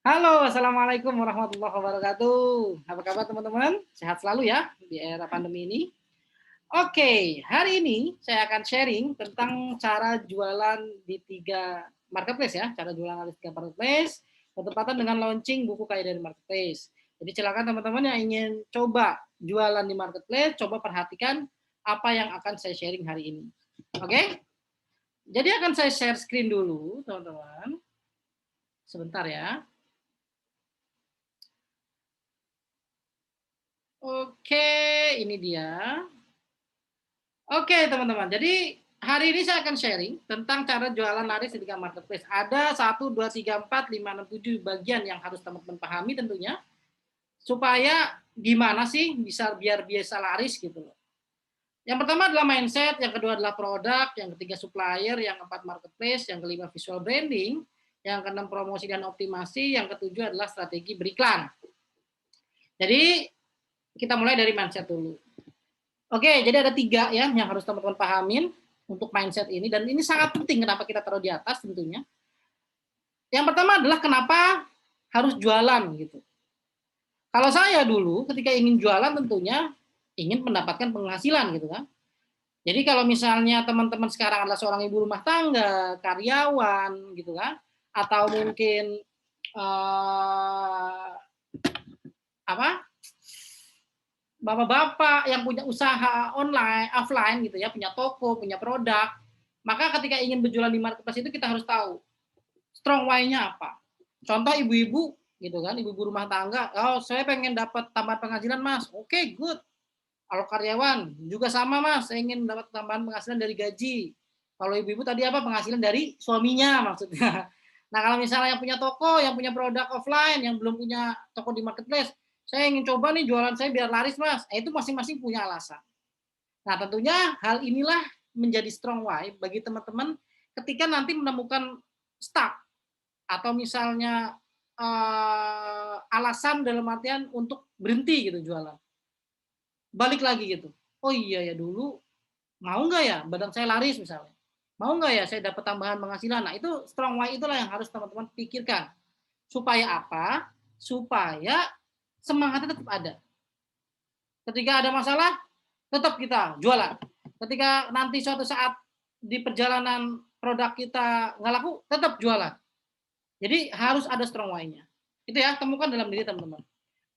Halo, assalamualaikum warahmatullahi wabarakatuh. Apa kabar teman-teman? Sehat selalu ya di era pandemi ini. Oke, hari ini saya akan sharing tentang cara jualan di 3 marketplace ya, cara jualan di 3 marketplace, bertepatan dengan launching buku Kaya dari Marketplace. Jadi silakan teman-teman yang ingin coba jualan di marketplace, coba perhatikan apa yang akan saya sharing hari ini. Oke? Jadi akan saya share screen dulu, teman-teman. Sebentar ya. Oke, ini dia. Oke, teman-teman. Jadi hari ini saya akan sharing tentang cara jualan laris di tiga marketplace. Ada 1, 2, 3, 4, 5, 6, 7 bagian yang harus teman-teman pahami tentunya supaya gimana sih bisa biar biasa laris gitu loh. Yang pertama adalah mindset, yang kedua adalah produk, yang ketiga supplier, yang keempat marketplace, yang kelima visual branding, yang keenam promosi dan optimasi, yang ketujuh adalah strategi beriklan. Jadi kita mulai dari mindset dulu. Oke, jadi ada 3 ya yang harus teman-teman pahamin untuk mindset ini dan ini sangat penting kenapa kita taruh di atas tentunya. Yang pertama adalah kenapa harus jualan gitu. Kalau saya dulu ketika ingin jualan tentunya ingin mendapatkan penghasilan gitu kan. Jadi kalau misalnya teman-teman sekarang adalah seorang ibu rumah tangga, karyawan gitu kan, atau mungkin, apa, bapak-bapak yang punya usaha online, offline gitu ya, punya toko, punya produk, maka ketika ingin berjualan di marketplace itu kita harus tahu strong why-nya apa. Contoh ibu-ibu gitu kan, ibu-ibu rumah tangga, "Oh, saya pengen dapat tambahan penghasilan, Mas." Oke, good. Kalau karyawan juga sama, Mas, saya ingin dapat tambahan penghasilan dari gaji. Kalau ibu-ibu tadi apa? Penghasilan dari suaminya maksudnya. Nah, kalau misalnya yang punya toko, yang punya produk offline, yang belum punya toko di marketplace, saya ingin coba nih jualan saya biar laris, Mas. Itu masing-masing punya alasan. Nah, tentunya hal inilah menjadi strong why bagi teman-teman ketika nanti menemukan stuck atau misalnya alasan dalam artian untuk berhenti gitu jualan. Balik lagi gitu. Oh iya ya dulu mau nggak ya badan saya laris misalnya. Mau nggak ya saya dapat tambahan penghasilan. Nah itu strong why itulah yang harus teman-teman pikirkan. Supaya apa? Supaya semangatnya tetap ada. Ketika ada masalah, tetap kita jualan. Ketika nanti suatu saat di perjalanan produk kita nggak laku, tetap jualan. Jadi harus ada strong why-nya. Itu ya, temukan dalam diri teman-teman.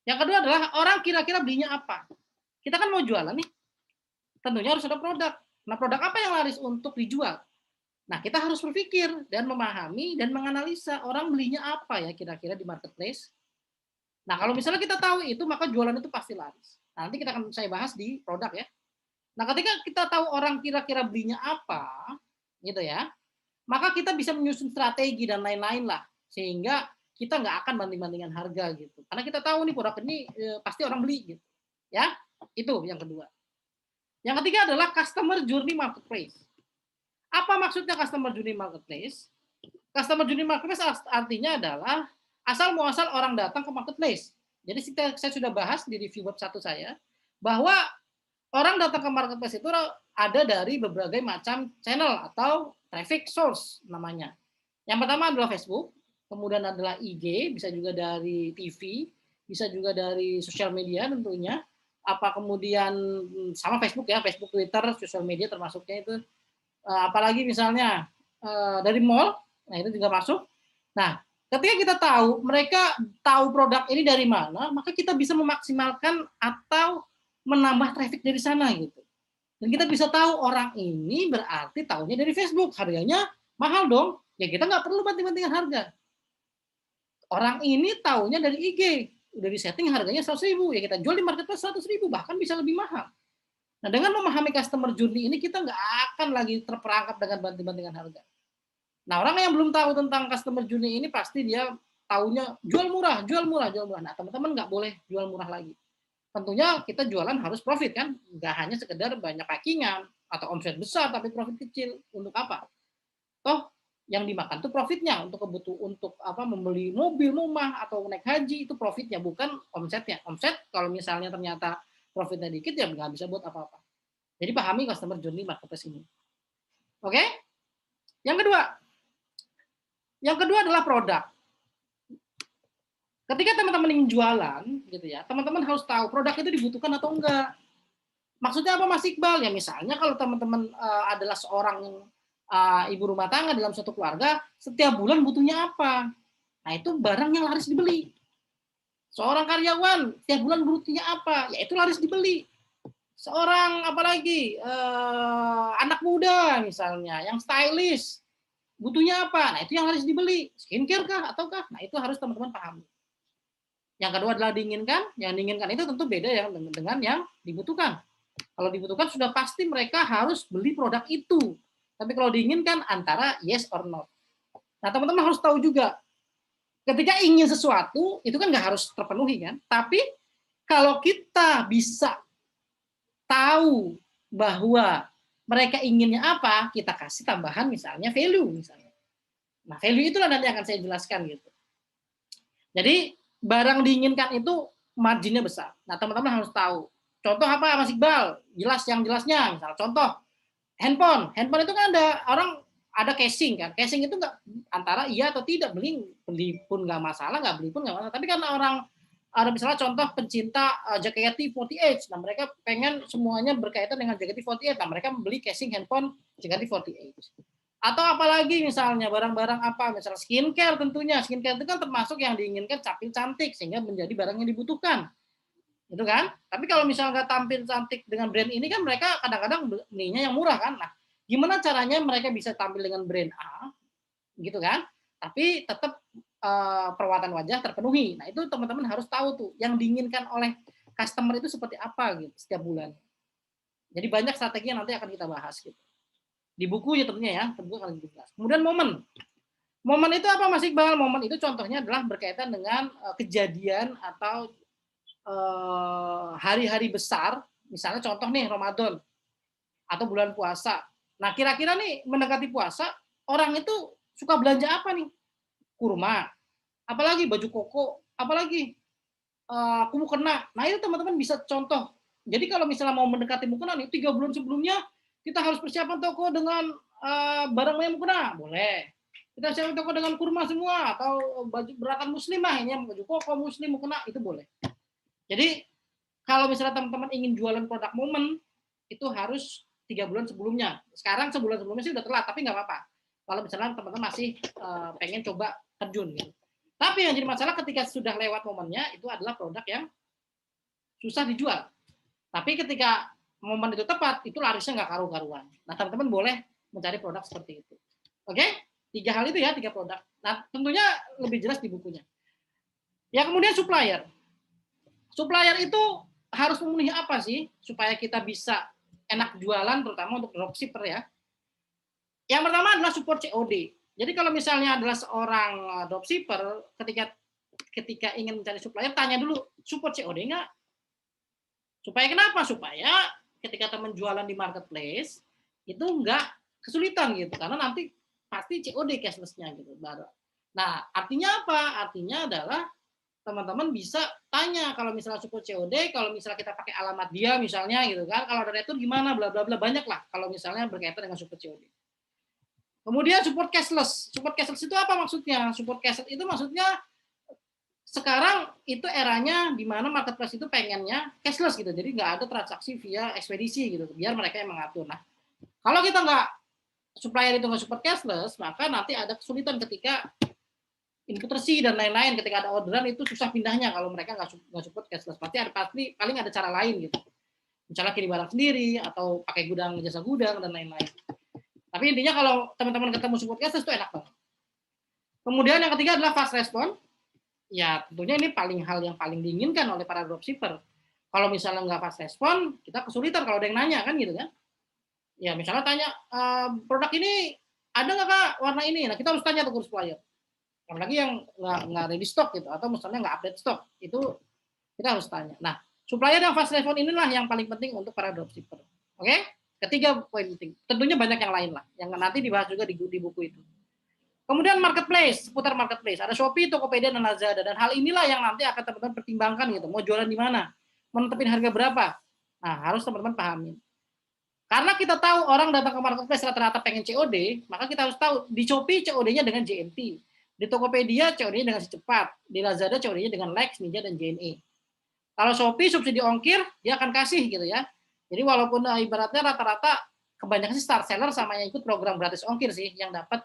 Yang kedua adalah orang kira-kira belinya apa? Kita kan mau jualan nih, tentunya harus ada produk. Nah, produk apa yang laris untuk dijual? Nah, kita harus berpikir dan memahami dan menganalisa orang belinya apa ya kira-kira di marketplace. Nah, kalau misalnya kita tahu itu, maka jualan itu pasti laris. Nah, nanti kita akan saya bahas di produk ya. Nah, ketika kita tahu orang kira-kira belinya apa, gitu ya, maka kita bisa menyusun strategi dan lain-lain lah, sehingga kita nggak akan banding-bandingkan harga gitu. Karena kita tahu nih produk ini pasti orang beli gitu, ya. Itu yang kedua. Yang ketiga adalah customer journey marketplace. Apa maksudnya customer journey marketplace? Customer journey marketplace artinya adalah asal muasal orang datang ke marketplace. Jadi saya sudah bahas di review web satu saya bahwa orang datang ke marketplace itu ada dari berbagai macam channel atau traffic source namanya. Yang pertama adalah Facebook, kemudian adalah IG, bisa juga dari TV, bisa juga dari sosial media tentunya. Apa kemudian sama Facebook ya, Facebook, Twitter, sosial media termasuknya itu. Apalagi misalnya dari mall, nah itu juga masuk. Nah, ketika kita tahu mereka tahu produk ini dari mana, maka kita bisa memaksimalkan atau menambah traffic dari sana gitu. Dan kita bisa tahu orang ini berarti tahunya dari Facebook, harganya mahal dong. Ya kita nggak perlu banting-bantingan harga. Orang ini tahunya dari IG, udah di-setting harganya 100.000, ya kita jual di marketplace 100.000, bahkan bisa lebih mahal. Nah, dengan memahami customer journey ini kita nggak akan lagi terperangkap dengan banting-bantingan harga. Nah, orang yang belum tahu tentang customer journey ini pasti dia tahunya jual murah, jual murah, jual murah. Nah, teman-teman nggak boleh jual murah lagi. Tentunya kita jualan harus profit kan, nggak hanya sekedar banyak packingan atau omset besar tapi profit kecil. Untuk apa? Toh yang dimakan tuh profitnya untuk kebutuhan untuk apa membeli mobil, rumah atau naik haji itu profitnya bukan omsetnya. Omset kalau misalnya ternyata profitnya dikit ya nggak bisa buat apa-apa. Jadi pahami customer journey marketplace ini. Oke? Yang kedua adalah produk. Ketika teman-teman ingin jualan, gitu ya, teman-teman harus tahu produk itu dibutuhkan atau enggak. Maksudnya apa Mas Iqbal? Ya misalnya kalau teman-teman adalah seorang ibu rumah tangga dalam suatu keluarga, setiap bulan butuhnya apa? Nah itu barang yang laris dibeli. Seorang karyawan setiap bulan butuhnya apa? Ya itu laris dibeli. Seorang apalagi anak muda misalnya yang stylish butuhnya apa? Nah itu yang harus dibeli. Skincare kah ataukah? Nah itu harus teman-teman pahami. Yang kedua adalah diinginkan. Yang diinginkan itu tentu beda ya dengan yang dibutuhkan. Kalau dibutuhkan sudah pasti mereka harus beli produk itu. Tapi kalau diinginkan antara yes or no. Nah teman-teman harus tahu juga ketika ingin sesuatu itu kan nggak harus terpenuhi kan. Tapi kalau kita bisa tahu bahwa mereka inginnya apa, kita kasih tambahan misalnya value misalnya. Nah value itulah nanti akan saya jelaskan gitu. Jadi barang diinginkan itu marginnya besar. Nah teman-teman harus tahu. Contoh apa Mas Iqbal? Jelas yang jelasnya. Misal contoh handphone. Handphone itu kan ada orang ada casing kan. Casing itu nggak antara iya atau tidak. Beli pun nggak masalah, nggak beli pun nggak masalah. Tapi karena orang ada misalnya contoh pencinta JKT48. Nah mereka pengen semuanya berkaitan dengan JKT48. Nah mereka membeli casing handphone JKT48. Atau apalagi misalnya barang-barang apa, misalnya skincare tentunya. Skincare itu kan termasuk yang diinginkan tampil cantik sehingga menjadi barang yang dibutuhkan. Gitu kan? Tapi kalau misalnya nggak tampil cantik dengan brand ini kan mereka kadang-kadang belinya yang murah kan. Nah, gimana caranya mereka bisa tampil dengan brand A gitu kan? Tapi tetap perawatan wajah terpenuhi. Nah, itu teman-teman harus tahu tuh yang diinginkan oleh customer itu seperti apa gitu setiap bulan. Jadi banyak strategi yang nanti akan kita bahas gitu. Di buku ya tentunya ya, tentu akan dibahas. Kemudian momen. Momen itu apa Mas Iqbal? Momen itu contohnya adalah berkaitan dengan kejadian atau hari-hari besar, misalnya contoh nih Ramadan atau bulan puasa. Nah, kira-kira nih mendekati puasa, orang itu suka belanja apa nih? Kurma, apalagi baju koko, apalagi mukena. Nah, itu teman-teman bisa contoh. Jadi kalau misalnya mau mendekati mukena nih, 3 bulan sebelumnya kita harus persiapan toko dengan barang yang mukena, boleh. Kita siapkan toko dengan kurma semua atau baju beratan muslimah ini baju koko muslim mukena itu boleh. Jadi kalau misalnya teman-teman ingin jualan produk momen itu harus 3 bulan sebelumnya. Sekarang sebulan sebelumnya sih udah telat, tapi nggak apa-apa. Kalau misalnya teman-teman masih pengen coba terjun gitu. Tapi yang jadi masalah ketika sudah lewat momennya itu adalah produk yang susah dijual. Tapi ketika momen itu tepat, itu larisnya nggak karu-karuan. Nah, teman-teman boleh mencari produk seperti itu. Oke? 3 hal itu ya, 3 produk. Nah, tentunya lebih jelas di bukunya. Ya, kemudian supplier. Supplier itu harus memenuhi apa sih supaya kita bisa enak jualan, terutama untuk dropshipper ya. Yang pertama adalah support COD. Jadi kalau misalnya adalah seorang dropshipper, ketika ingin mencari supplier, tanya dulu support COD nggak? Supaya kenapa? Supaya ketika teman jualan di marketplace itu nggak kesulitan gitu, karena nanti pasti COD cashless-nya gitu. Nah, artinya apa? Artinya adalah teman-teman bisa tanya kalau misalnya support COD, kalau misalnya kita pakai alamat dia misalnya gitu kan, kalau ada return gimana, bla bla bla, banyak lah kalau misalnya berkaitan dengan support COD. Kemudian support cashless. Support cashless itu apa maksudnya? Support cashless itu maksudnya sekarang itu eranya di mana marketplace itu pengennya cashless gitu, jadi nggak ada transaksi via ekspedisi gitu, biar mereka yang mengatur. Nah, kalau kita nggak supplier itu nggak support cashless, maka nanti ada kesulitan ketika input resi dan lain-lain. Ketika ada orderan itu susah pindahnya kalau mereka nggak support cashless. Pasti paling ada cara lain gitu. Misalnya kirim barang sendiri atau pakai gudang jasa gudang dan lain-lain. Tapi intinya kalau teman-teman ketemu support cashless itu enak banget. Kemudian yang ketiga adalah fast response. Ya tentunya ini hal yang paling diinginkan oleh para dropshipper. Kalau misalnya nggak fast respon, kita kesulitan kalau ada yang nanya kan gitu kan. Ya misalnya tanya produk ini ada nggak kak warna ini? Nah kita harus tanya ke supplier. Apalagi yang nggak ready stock gitu atau misalnya nggak update stock itu kita harus tanya. Nah supplier yang fast respon inilah yang paling penting untuk para dropshipper. Oke? Ketiga poin penting. Tentunya banyak yang lain lah yang nanti dibahas juga di buku itu. Kemudian marketplace, seputar marketplace. Ada Shopee, Tokopedia, dan Lazada. Dan hal inilah yang nanti akan teman-teman pertimbangkan gitu. Mau jualan di mana? Mau netepin harga berapa? Nah, harus teman-teman pahami. Karena kita tahu orang datang ke marketplace rata-rata pengen COD, maka kita harus tahu di Shopee COD-nya dengan JNT. Di Tokopedia COD-nya dengan si cepat, di Lazada COD-nya dengan Lex, Ninja, dan JNE. Kalau Shopee subsidi ongkir, dia akan kasih gitu ya. Jadi walaupun ibaratnya rata-rata kebanyakan sih star seller sama yang ikut program gratis ongkir sih yang dapat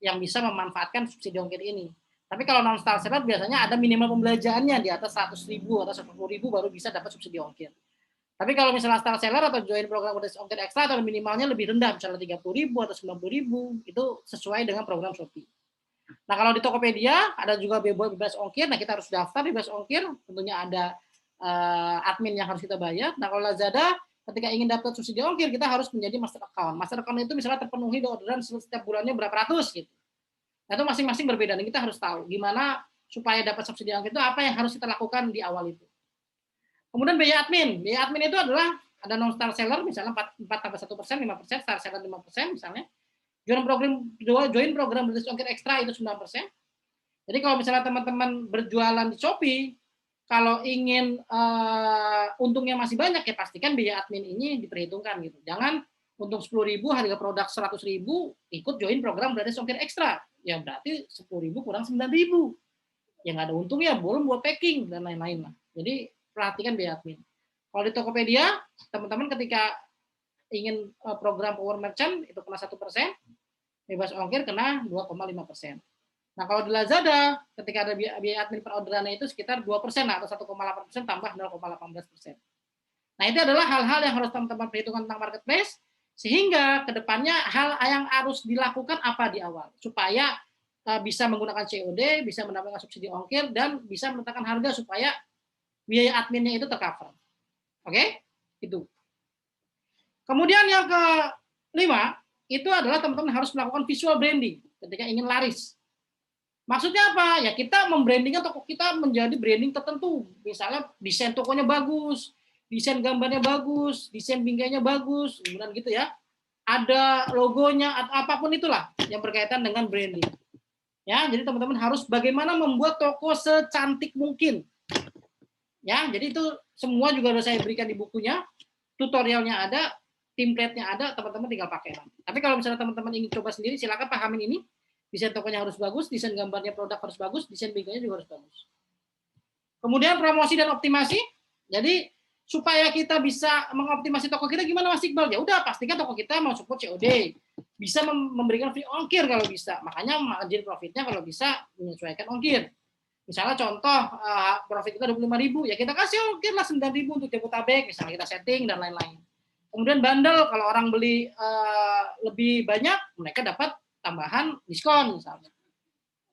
yang bisa memanfaatkan subsidi ongkir ini. Tapi kalau non star seller biasanya ada minimal pembelanjaannya di atas 100.000 atau 10.000 baru bisa dapat subsidi ongkir. Tapi kalau misalnya star seller atau join program gratis ongkir ekstra atau minimalnya lebih rendah, misalnya 30.000 atau 90.000, itu sesuai dengan program Shopee. Nah, kalau di Tokopedia ada juga bebas ongkir. Nah, kita harus daftar bebas ongkir. Tentunya ada admin yang harus kita bayar. Nah, kalau Lazada ketika ingin dapat subsidi ongkir kita harus menjadi master account. Master account itu misalnya terpenuhi orderan setiap bulannya berapa ratus gitu. Nah, itu masing-masing berbeda dan kita harus tahu gimana supaya dapat subsidi ongkir itu apa yang harus kita lakukan di awal itu. Kemudian biaya admin. Biaya admin itu adalah ada non star seller misalnya 4 tambah 1%, 5%, star seller 5% misalnya. Join program gratis ongkir ekstra itu 9%. Jadi kalau misalnya teman-teman berjualan di Shopee, kalau ingin untungnya masih banyak ya pastikan biaya admin ini diperhitungkan gitu. Jangan untung 10.000 harga produk 100.000 ikut join program gratis ongkir ekstra. Ya berarti 10.000 kurang 9.000. Ya nggak ada untungnya, belum buat packing dan lain-lain lah. Jadi perhatikan biaya admin. Kalau di Tokopedia, teman-teman ketika ingin program Power Merchant itu kena 1%, bebas ongkir kena 2,5%. Nah, kalau di Lazada, ketika ada biaya admin per orderannya itu sekitar 2% atau 1,8% tambah 0,18%. Nah, itu adalah hal-hal yang harus teman-teman perhitungkan tentang marketplace, sehingga kedepannya hal yang harus dilakukan apa di awal, supaya bisa menggunakan COD, bisa mendapatkan subsidi ongkir, dan bisa menetapkan harga supaya biaya adminnya itu tercover. Oke? Itu. Kemudian yang kelima, itu adalah teman-teman harus melakukan visual branding ketika ingin laris. Maksudnya apa? Ya kita membrandingkan toko kita menjadi branding tertentu. Misalnya desain tokonya bagus, desain gambarnya bagus, desain binggainya bagus, kemudian gitu ya. Ada logonya atau apapun itulah yang berkaitan dengan branding. Ya, jadi teman-teman harus bagaimana membuat toko secantik mungkin. Ya, jadi itu semua juga sudah saya berikan di bukunya. Tutorialnya ada, template-nya ada, teman-teman tinggal pakai. Tapi kalau misalnya teman-teman ingin coba sendiri, silakan pahamin ini. Desain tokonya harus bagus, desain gambarnya produk harus bagus, desain bingkainya juga harus bagus. Kemudian promosi dan optimasi. Jadi supaya kita bisa mengoptimasi toko kita gimana Mas Iqbal? Ya udah pastikan toko kita mau support COD. Bisa memberikan free ongkir kalau bisa. Makanya margin profitnya kalau bisa menyesuaikan ongkir. Misalnya contoh profit kita 25.000, ya kita kasih ongkir lah 9.000 untuk Jabodetabek, misalnya kita setting dan lain-lain. Kemudian bandel kalau orang beli lebih banyak, mereka dapat tambahan diskon misalnya.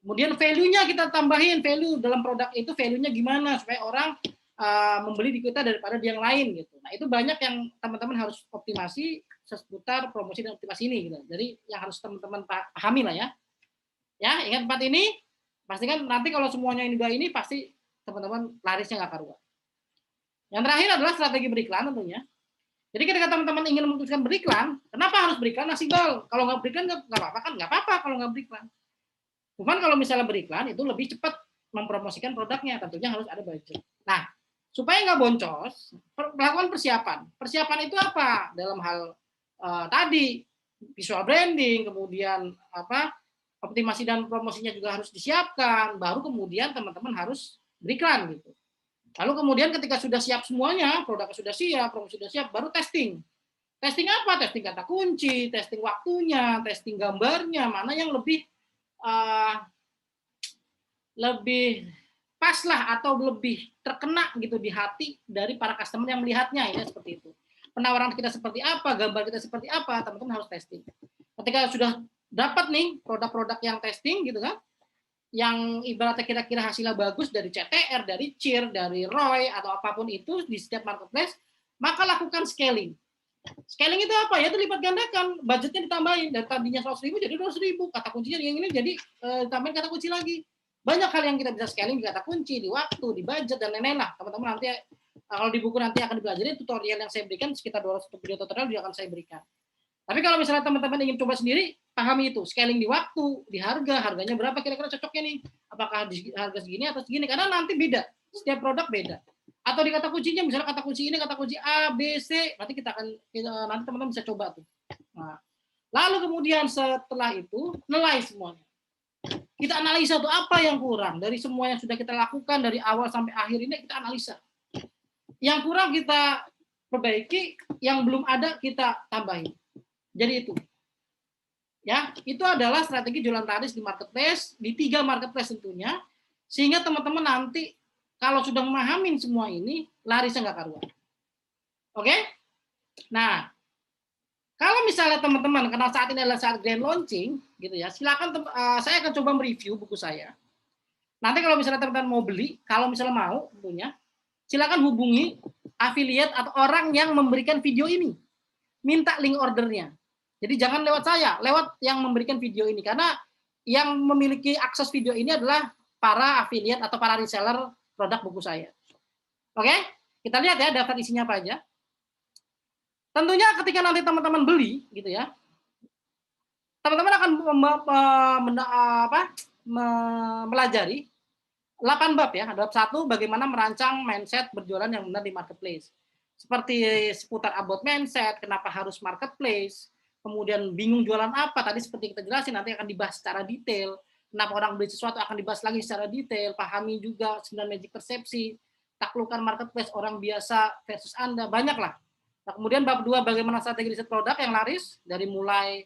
Kemudian value-nya kita tambahin, value dalam produk itu value-nya gimana supaya orang membeli di kita daripada di yang lain gitu. Nah, itu banyak yang teman-teman harus optimasi seputar promosi dan optimasi ini gitu. Jadi yang harus teman-teman pahami lah ya. Ya, ingat 4 ini, pastikan nanti kalau semuanya ini udah ini pasti teman-teman larisnya nggak karuan. Yang terakhir adalah strategi beriklan tentunya. Jadi ketika teman-teman ingin memutuskan beriklan, kenapa harus beriklan? Nah, Iqbal, kalau nggak beriklan nggak apa-apa kan? Nggak apa-apa kalau nggak beriklan. Cuman kalau misalnya beriklan itu lebih cepat mempromosikan produknya, tentunya harus ada budget. Nah, supaya nggak boncos, melakukan persiapan. Persiapan itu apa? Dalam hal tadi visual branding, kemudian apa? Optimasi dan promosinya juga harus disiapkan. Baru kemudian teman-teman harus beriklan gitu. Lalu kemudian ketika sudah siap semuanya, produknya sudah siap, promosi sudah siap, baru testing. Testing apa? Testing kata kunci, testing waktunya, testing gambarnya, mana yang lebih pas lah atau lebih terkena gitu di hati dari para customer yang melihatnya, ya seperti itu. Penawaran kita seperti apa, gambar kita seperti apa, teman-teman harus testing. Ketika sudah dapat nih produk-produk yang testing gitu kan, yang ibaratnya kira-kira hasilnya bagus dari CTR, dari CIR, dari ROI atau apapun itu di setiap marketplace, maka lakukan scaling. Scaling itu apa? Ya itu lipat gandakan, budgetnya ditambahin dari tadinya 100.000 jadi 200.000, kata kuncinya yang ini jadi tambahin kata kunci lagi. Banyak hal yang kita bisa scaling di kata kunci, di waktu, di budget dan lain-lain lah. Teman-teman nanti kalau di buku nanti akan dipelajari tutorial yang saya berikan sekitar 200 video tutorial juga akan saya berikan. Tapi kalau misalnya teman-teman ingin coba sendiri, pahami itu, scaling di waktu, di harganya berapa kira-kira cocoknya nih, apakah di harga segini atau segini, karena nanti beda, setiap produk beda. Atau di kata kuncinya, misalnya kata kunci ini, kata kunci A, B, C, nanti nanti teman-teman bisa coba tuh. Nah, lalu kemudian setelah itu, nilai semuanya. Kita analisa tuh apa yang kurang dari semua yang sudah kita lakukan dari awal sampai akhir ini, kita analisa. Yang kurang kita perbaiki, yang belum ada kita tambahin. Jadi itu. Ya, itu adalah strategi jualan laris di marketplace, di 3 marketplace tentunya, sehingga teman-teman nanti kalau sudah memahamin semua ini, larisnya nggak karuan. Oke? Nah, kalau misalnya teman-teman, karena saat ini adalah saat grand launching, gitu ya, silakan saya akan coba mereview buku saya. Nanti kalau misalnya teman-teman mau beli, kalau misalnya mau tentunya, silakan hubungi affiliate atau orang yang memberikan video ini. Minta link ordernya. Jadi jangan lewat saya, lewat yang memberikan video ini. Karena yang memiliki akses video ini adalah para affiliate atau para reseller produk buku saya. Oke? Kita lihat ya daftar isinya apa aja. Tentunya ketika nanti teman-teman beli, gitu ya, teman-teman akan melajari 8 bab ya. Bab 1 bagaimana merancang mindset berjualan yang benar di marketplace. Seperti seputar about mindset, kenapa harus marketplace, kemudian bingung jualan apa, tadi seperti kita jelasin nanti akan dibahas secara detail. Kenapa orang beli sesuatu akan dibahas lagi secara detail, pahami juga 9 magic persepsi, taklukkan marketplace orang biasa versus Anda, banyak lah. Nah, kemudian bab 2 bagaimana strategi riset produk yang laris dari mulai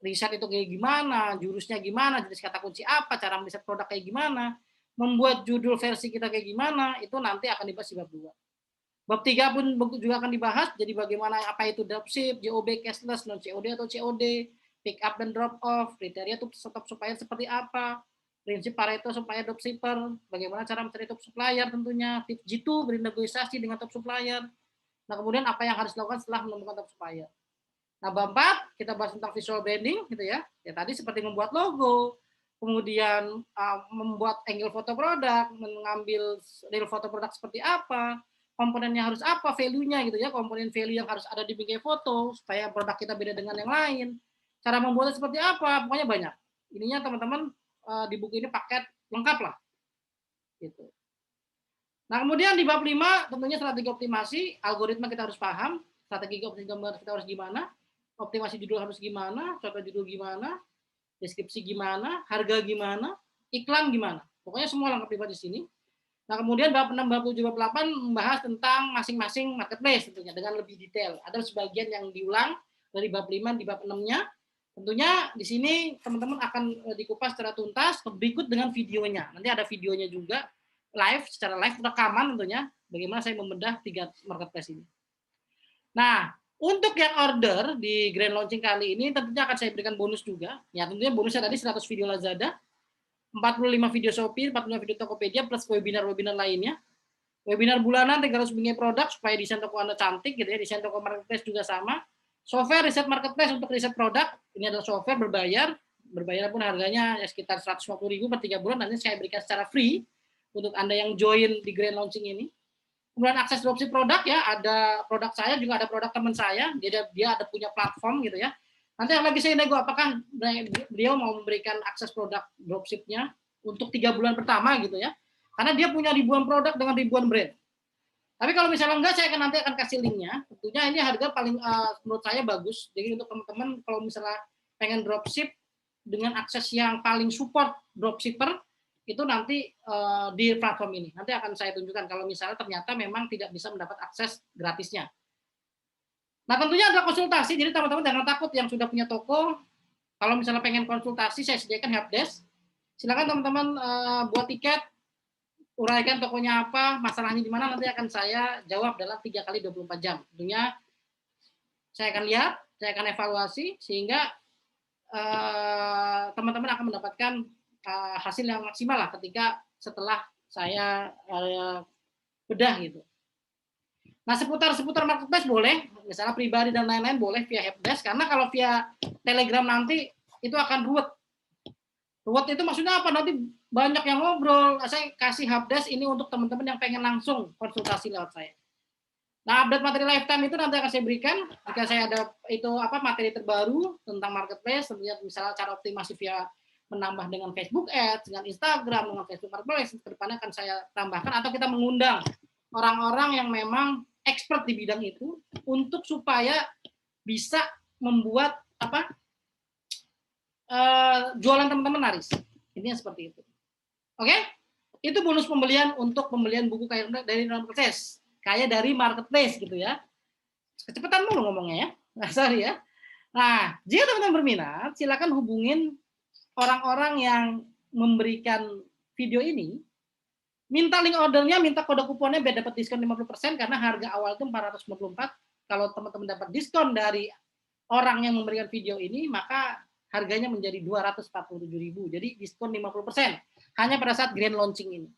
riset itu kayak gimana, jurusnya gimana, jenis kata kunci apa, cara riset produk kayak gimana, membuat judul versi kita kayak gimana, itu nanti akan dibahas di bab 2. Bab 3 pun juga akan dibahas, jadi bagaimana apa itu dropship, JOB, cashless, non COD atau COD, pick up dan drop off, kriteria top supplier seperti apa, prinsip Pareto supplier dropshipper, bagaimana cara mencari top supplier tentunya, tips G2 bernegosiasi dengan top supplier. Nah, kemudian apa yang harus dilakukan setelah menemukan top supplier. Nah, bab 4 kita bahas tentang visual branding gitu ya. Ya tadi seperti membuat logo, kemudian membuat angle foto produk, mengambil real foto produk seperti apa, komponennya harus apa, value-nya gitu ya, komponen value yang harus ada di bingkai foto supaya produk kita beda dengan yang lain. Cara membuatnya seperti apa, pokoknya banyak. Ininya teman-teman di buku ini paket lengkap lah. Gitu. Nah, kemudian di bab 5 tentunya strategi optimasi, algoritma kita harus paham, strategi optimasi kita harus gimana, optimasi judul harus gimana, contoh judul gimana, deskripsi gimana, harga gimana, iklan gimana. Pokoknya semua lengkap dibahas di sini. Nah, kemudian bab 6, bab 7, bab 8 membahas tentang masing-masing marketplace tentunya dengan lebih detail. Ada sebagian yang diulang dari bab 5 di bab 6-nya. Tentunya di sini teman-teman akan dikupas secara tuntas berikut dengan videonya. Nanti ada videonya juga live, secara live rekaman tentunya bagaimana saya membedah 3 marketplace ini. Nah, untuk yang order di grand launching kali ini tentunya akan saya berikan bonus juga. Ya, tentunya bonusnya tadi 100 video Lazada, 45 video Shopee, 45 video Tokopedia plus webinar-webinar lainnya. Webinar bulanan 300 bingkai produk supaya desain toko Anda cantik gitu ya. Desain toko marketplace juga sama. Software riset marketplace untuk riset produk. Ini adalah software berbayar. Berbayar pun harganya ya sekitar 150.000 per 3 bulan. Nanti saya berikan secara free untuk Anda yang join di grand launching ini. Kemudian akses dropship produk ya, ada produk saya juga ada produk teman saya, dia ada punya platform gitu ya. Nanti lagi saya nego apakah beliau mau memberikan akses produk dropshipnya untuk 3 bulan pertama gitu ya. Karena dia punya ribuan produk dengan ribuan brand. Tapi kalau misalnya enggak, saya nanti akan kasih linknya. Tentunya ini harga paling menurut saya bagus. Jadi untuk teman-teman kalau misalnya pengen dropship dengan akses yang paling support dropshipper, itu nanti di platform ini. Nanti akan saya tunjukkan kalau misalnya ternyata memang tidak bisa mendapat akses gratisnya. Nah, tentunya ada konsultasi, jadi teman-teman jangan takut yang sudah punya toko, kalau misalnya pengen konsultasi, saya sediakan helpdesk. Silakan teman-teman buat tiket, uraikan tokonya apa, masalahnya di mana, nanti akan saya jawab dalam 3 kali 24 jam. Tentunya saya akan lihat, saya akan evaluasi, sehingga teman-teman akan mendapatkan hasil yang maksimal lah ketika setelah saya bedah gitu. Nah, seputar marketplace boleh, misalnya pribadi dan lain-lain boleh via helpdesk, karena kalau via Telegram nanti itu akan ruwet. Ruwet itu maksudnya apa? Nanti banyak yang ngobrol. Saya kasih helpdesk ini untuk teman-teman yang pengen langsung konsultasi lewat saya. Nah, update materi lifetime itu nanti akan saya berikan jika saya ada itu materi terbaru tentang marketplace, tentunya misalnya cara optimasi via menambah dengan Facebook Ads, dengan Instagram, dengan Facebook Marketplace, ke depannya akan saya tambahkan atau kita mengundang orang-orang yang memang expert di bidang itu untuk supaya bisa membuat jualan teman-teman laris. Intinya seperti itu. Oke? Itu bonus pembelian untuk pembelian buku dari non-marketplace. Kayak dari marketplace gitu ya. Kecepatan mulu ngomongnya ya. Nah, sorry ya. Nah, jika teman-teman berminat, silakan hubungin orang-orang yang memberikan video ini. Minta link ordernya, minta kode kuponnya biar dapat diskon 50% karena harga awal itu 494. Kalau teman-teman dapat diskon dari orang yang memberikan video ini, maka harganya menjadi 247.000. Jadi diskon 50%. Hanya pada saat grand launching ini.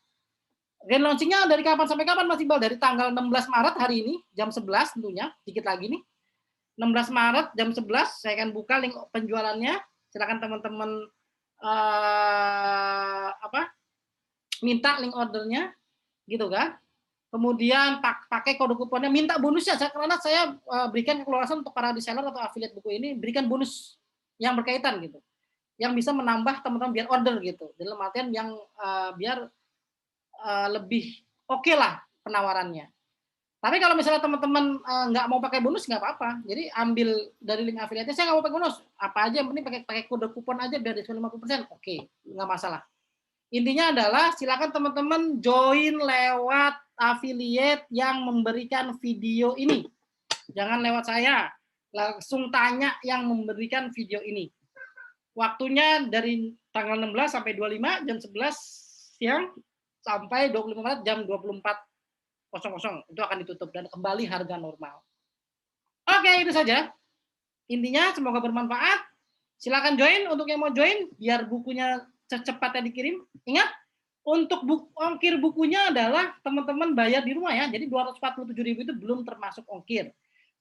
Grand launchingnya dari kapan sampai kapan Mas Iqbal? Dari tanggal 16 Maret hari ini, jam 11 tentunya, dikit lagi nih. 16 Maret jam 11, saya akan buka link penjualannya. Silakan teman-teman minta link ordernya, gitu kan. Kemudian pakai kode kuponnya, minta bonusnya, karena saya berikan keluasan untuk para reseller atau affiliate buku ini, berikan bonus yang berkaitan gitu, yang bisa menambah teman-teman biar order gitu, dalam artian yang biar lebih oke lah penawarannya. Tapi kalau misalnya teman-teman nggak mau pakai bonus nggak apa-apa, jadi ambil dari link affiliate-nya, saya nggak mau pakai bonus, apa aja yang penting pakai kode kupon aja biar diskon 50%, oke, nggak masalah. Intinya adalah silakan teman-teman join lewat affiliate yang memberikan video ini. Jangan lewat saya, langsung tanya yang memberikan video ini. Waktunya dari tanggal 16 sampai 25 jam 11 siang sampai 25 Maret jam 24.00 itu akan ditutup dan kembali harga normal. Oke, itu saja. Intinya semoga bermanfaat. Silakan join untuk yang mau join biar bukunya secepatnya dikirim. Ingat, untuk ongkir bukunya adalah teman-teman bayar di rumah ya. Jadi 247.000 itu belum termasuk ongkir.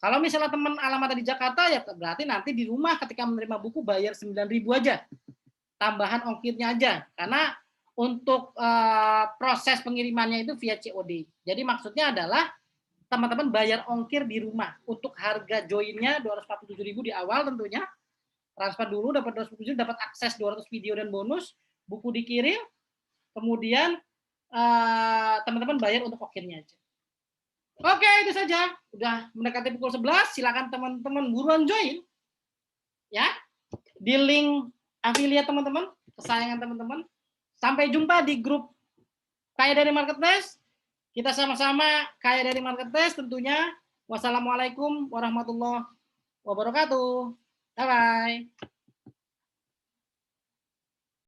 Kalau misalnya teman alamatnya di Jakarta ya berarti nanti di rumah ketika menerima buku bayar 9.000 aja. Tambahan ongkirnya aja. Karena untuk proses pengirimannya itu via COD. Jadi maksudnya adalah teman-teman bayar ongkir di rumah. Untuk harga joinnya 247.000 di awal tentunya. Transfer dulu dapat 247, dapat akses 200 video dan bonus, buku dikirim, kemudian teman-teman bayar untuk ongkirnya aja. Oke, itu saja. Udah mendekati pukul 11, silakan teman-teman buruan join. Ya. Di link affiliate teman-teman, kesayangan teman-teman. Sampai jumpa di grup Kaya Dari Marketplace. Kita sama-sama kaya dari marketplace tentunya. Wassalamualaikum warahmatullahi wabarakatuh. Bye-bye.